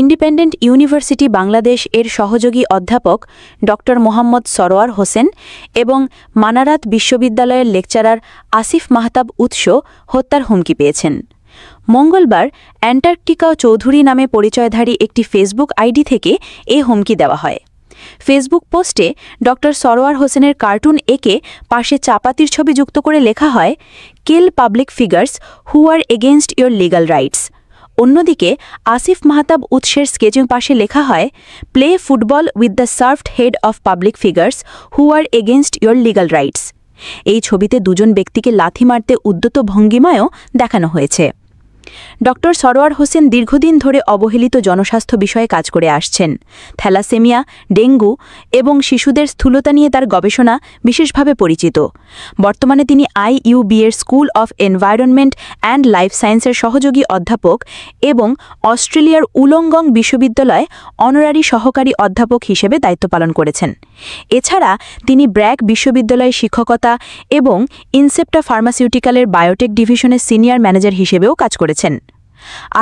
Independent university Bangladesh এর সহযোগী অধ্যাপক ড মোহাম্মদ সরোয়ার হোসেন এবং মানারাত বিশ্ববিদ্যালয়ের লেকচারার আসিফ মাহতাব উৎস হত্যার হুমকি পেয়েছেন। মঙ্গলবার অ্যান্টার্কটিকা চৌধুরী নামে পরিচয়ধারী একটি ফেসবুক আইডি থেকে এ হুমকি দেওয়া হয়। ফেসবুক পোস্টে ড সরোয়ার হোসেনের কার্টুন এঁকে পাশে চাপাতির ছবি যুক্ত করে লেখা হয়, kill public figures who are against your legal rights. অন্যদিকে আসিফ মাহতাব উৎসের স্কেচিং পাশে লেখা হয়, play football with the served head of public figures who are against your legal rights. এই ছবিতে দুজন ব্যক্তিকে লাথি মারতে উদ্যত ভঙ্গিমায়ও দেখানো হয়েছে। ড সরোয়ার হোসেন দীর্ঘদিন ধরে অবহেলিত জনস্বাস্থ্য বিষয়ে কাজ করে আসছেন। থ্যালাসেমিয়া, ডেঙ্গু এবং শিশুদের স্থূলতা নিয়ে তার গবেষণা বিশেষভাবে পরিচিত। বর্তমানে তিনি IUB এর school of environment and life সায়েন্সের সহযোগী অধ্যাপক এবং অস্ট্রেলিয়ার উলঙ্গং বিশ্ববিদ্যালয়ে অনারারি সহকারী অধ্যাপক হিসেবে দায়িত্ব পালন করেছেন। এছাড়া তিনি ব্র্যাক বিশ্ববিদ্যালয়ে শিক্ষকতা এবং ইনসেপ্টা ফার্মাসিউটিক্যালের বায়োটেক ডিভিশনের সিনিয়র ম্যানেজার হিসেবেও কাজ করেছেন।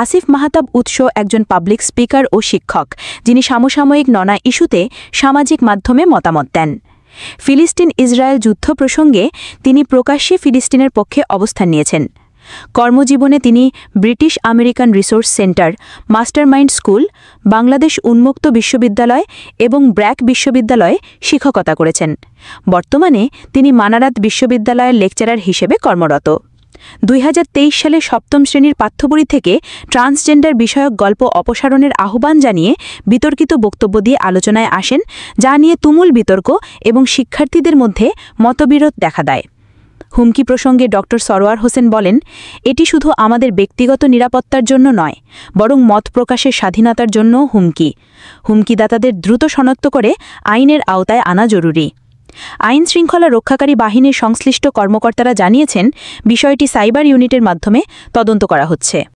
আসিফ মাহতাব উৎস একজন পাবলিক স্পিকার ও শিক্ষক, যিনি সমসাময়িক নানা ইস্যুতে সামাজিক মাধ্যমে মতামত দেন। ফিলিস্তিন ইসরায়েল যুদ্ধ প্রসঙ্গে তিনি প্রকাশ্যে ফিলিস্তিনের পক্ষে অবস্থান নিয়েছেন। কর্মজীবনে তিনি British American resource centre, mastermind school, Bangladesh উন্মুক্ত বিশ্ববিদ্যালয় এবং ব্র্যাক বিশ্ববিদ্যালয়ে শিক্ষকতা করেছেন। বর্তমানে তিনি মানারাত বিশ্ববিদ্যালয়ের লেকচারার হিসেবে কর্মরত। 2023 সালে সপ্তম শ্রেণীর পাঠ্যবই থেকে ট্রান্সজেন্ডার বিষয়ক গল্প অপসারণের আহ্বান জানিয়ে বিতর্কিত বক্তব্য দিয়ে আলোচনায় আসেন, যা নিয়ে তুমুল বিতর্ক এবং শিক্ষার্থীদের মধ্যে মতবিরোধ দেখা দেয়। হুমকি প্রসঙ্গে ড সরোয়ার হোসেন বলেন, এটি শুধু আমাদের ব্যক্তিগত নিরাপত্তার জন্য নয়, বরং মত প্রকাশের স্বাধীনতার জন্য হুমকি। হুমকিদাতাদের দ্রুত শনাক্ত করে আইনের আওতায় আনা জরুরি। আইন শৃঙ্খলা রক্ষাকারী বাহিনীর সংশ্লিষ্ট কর্মকর্তারা জানিয়েছেন, বিষয়টি সাইবার ইউনিটের মাধ্যমে তদন্ত করা হচ্ছে।